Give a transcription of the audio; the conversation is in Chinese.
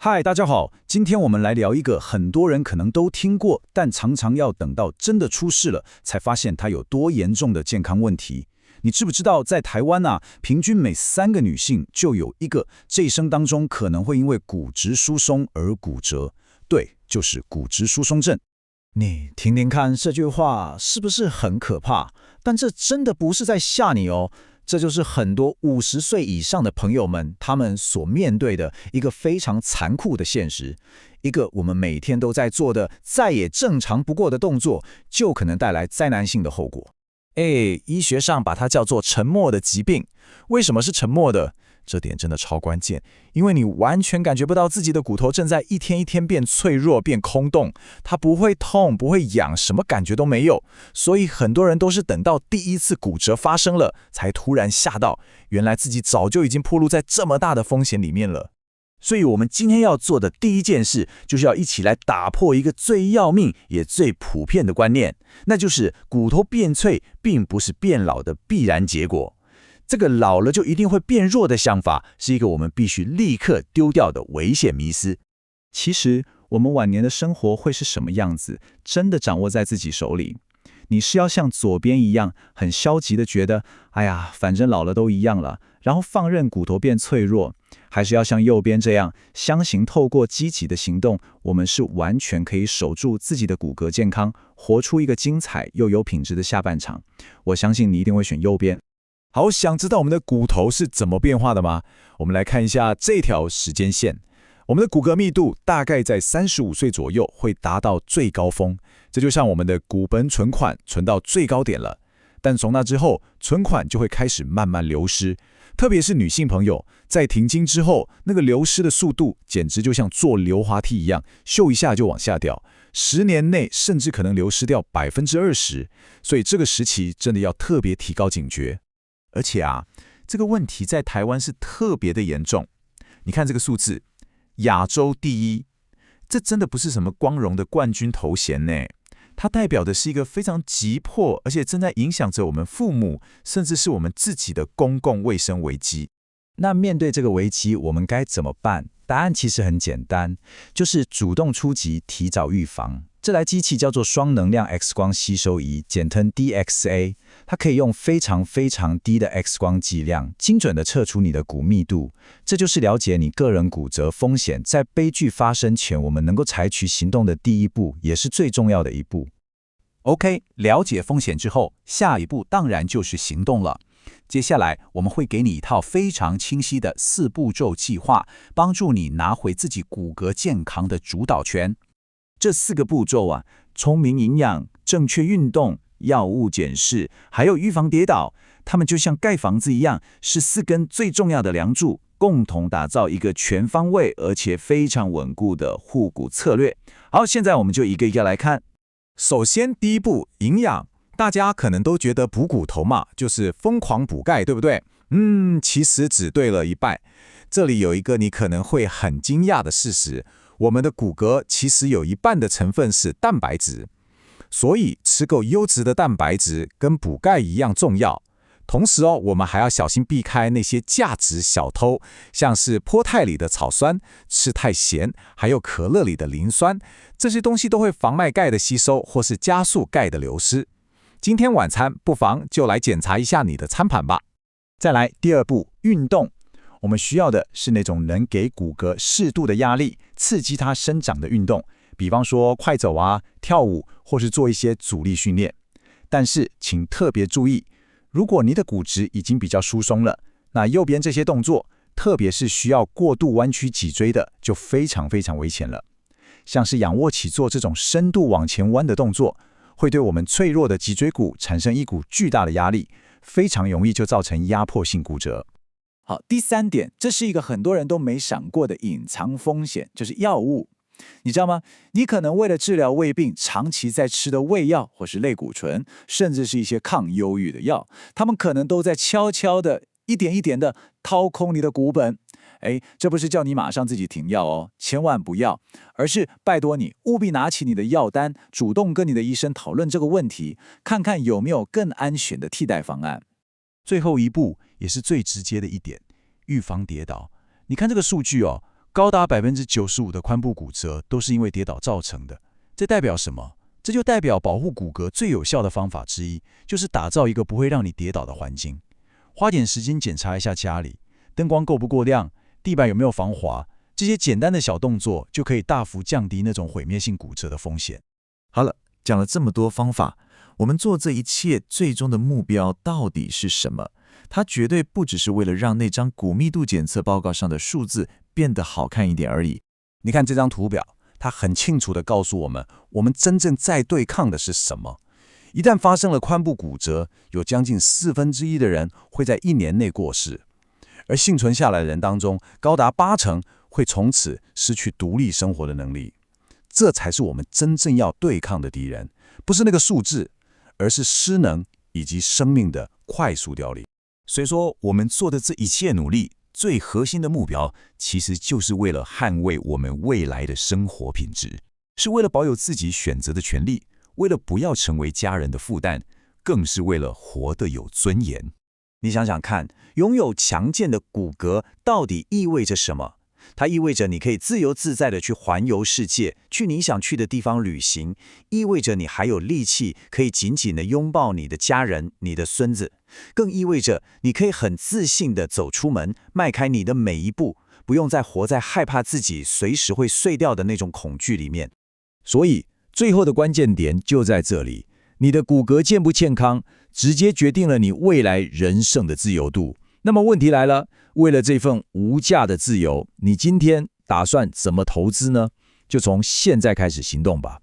嗨，大家好，今天我们来聊一个很多人可能都听过，但常常要等到真的出事了，才发现它有多严重的健康问题。你知不知道，在台湾啊，平均每3个女性就有一个这一生当中可能会因为骨质疏松而骨折？对，就是骨质疏松症。你听听看，这句话是不是很可怕？但这真的不是在吓你哦，这就是很多50岁以上的朋友们他们所面对的一个非常残酷的现实，一个我们每天都在做的再也正常不过的动作，就可能带来灾难性的后果。医学上把它叫做沉默的疾病。为什么是沉默的？这点真的超关键，因为你完全感觉不到自己的骨头正在一天一天变脆弱、变空洞，它不会痛、不会痒，什么感觉都没有。所以很多人都是等到第一次骨折发生了，才突然吓到，原来自己早就已经暴露在这么大的风险里面了。所以我们今天要做的第一件事，就是要一起来打破一个最要命也最普遍的观念，那就是骨头变脆并不是变老的必然结果。这个老了就一定会变弱的想法，是一个我们必须立刻丢掉的危险迷思。其实，我们晚年的生活会是什么样子，真的掌握在自己手里。你是要像左边一样，很消极的觉得，哎呀，反正老了都一样了，然后放任骨头变脆弱，还是要像右边这样，相信透过积极的行动，我们是完全可以守住自己的骨骼健康，活出一个精彩又有品质的下半场。我相信你一定会选右边。好，想知道我们的骨头是怎么变化的吗？我们来看一下这条时间线。我们的骨骼密度大概在35岁左右会达到最高峰，这就像我们的股本存款存到最高点了。但从那之后，存款就会开始慢慢流失，特别是女性朋友，在停经之后，那个流失的速度简直就像坐溜滑梯一样，咻一下就往下掉，10年内甚至可能流失掉20%。所以这个时期真的要特别提高警觉。而且啊，这个问题在台湾是特别的严重。你看这个数字，亚洲第一，这真的不是什么光荣的冠军头衔呢，它代表的是一个非常急迫，而且正在影响着我们父母，甚至是我们自己的公共卫生危机。那面对这个危机，我们该怎么办？答案其实很简单，就是主动出击，提早预防。这台机器叫做双能量 X 光吸收仪，简称 DXA， 它可以用非常低的 X 光剂量，精准地测出你的骨密度。这就是了解你个人骨折风险，在悲剧发生前，我们能够采取行动的第一步，也是最重要的一步。OK， 了解风险之后，下一步当然就是行动了。接下来我们会给你一套非常清晰的4步骤计划，帮助你拿回自己骨骼健康的主导权。这4个步骤啊，聪明营养、正确运动、药物检视，还有预防跌倒，它们就像盖房子一样，是4根最重要的梁柱，共同打造一个全方位而且非常稳固的护骨策略。好，现在我们就一个一个来看。首先，第一步，营养。大家可能都觉得补骨头嘛，就是疯狂补钙，对不对？其实只对了一半。这里有一个你可能会很惊讶的事实，我们的骨骼其实有一半的成分是蛋白质，所以吃够优质的蛋白质跟补钙一样重要。同时我们还要小心避开那些价值小偷，像是菠菜里的草酸、吃太咸，还有可乐里的磷酸，这些东西都会妨碍钙的吸收，或是加速钙的流失。今天晚餐不妨就来检查一下你的餐盘吧。再来第2步，运动。我们需要的是那种能给骨骼适度的压力，刺激它生长的运动，比方说快走啊、跳舞，或是做一些阻力训练。但是请特别注意，如果你的骨质已经比较疏松了，那右边这些动作，特别是需要过度弯曲脊椎的，就非常危险了。像是仰卧起坐这种深度往前弯的动作，会对我们脆弱的脊椎骨产生一股巨大的压力，非常容易就造成压迫性骨折。好，第3点，这是一个很多人都没想过的隐藏风险，就是药物。你知道吗？你可能为了治疗胃病，长期在吃的胃药或是类固醇，甚至是一些抗忧郁的药，它们可能都在悄悄的一点一点的掏空你的骨本。这不是叫你马上自己停药哦，千万不要，而是拜托你务必拿起你的药单，主动跟你的医生讨论这个问题，看看有没有更安全的替代方案。最后一步也是最直接的一点，预防跌倒。你看这个数据高达95%的髋部骨折都是因为跌倒造成的。这代表什么？这就代表保护骨骼最有效的方法之一，就是打造一个不会让你跌倒的环境。花点时间检查一下家里，灯光够不够亮，地板有没有防滑，这些简单的小动作就可以大幅降低那种毁灭性骨折的风险。好了，讲了这么多方法，我们做这一切最终的目标到底是什么？它绝对不只是为了让那张骨密度检测报告上的数字变得好看一点而已。你看这张图表，它很清楚地告诉我们，我们真正在对抗的是什么。一旦发生了髋部骨折，有将近1/4的人会在1年内过世，而幸存下来的人当中，高达80%会从此失去独立生活的能力。这才是我们真正要对抗的敌人，不是那个数字，而是失能以及生命的快速凋零。所以说，我们做的这一切努力，最核心的目标，其实就是为了捍卫我们未来的生活品质，是为了保有自己选择的权利，为了不要成为家人的负担，更是为了活得有尊严。你想想看，拥有强健的骨骼到底意味着什么？它意味着你可以自由自在地去环游世界，去你想去的地方旅行，意味着你还有力气可以紧紧地拥抱你的家人、你的孙子，更意味着你可以很自信地走出门，迈开你的每一步，不用再活在害怕自己随时会碎掉的那种恐惧里面。所以，最后的关键点就在这里，你的骨骼健不健康，直接决定了你未来人生的自由度。那么问题来了，为了这份无价的自由，你今天打算怎么投资呢？就从现在开始行动吧。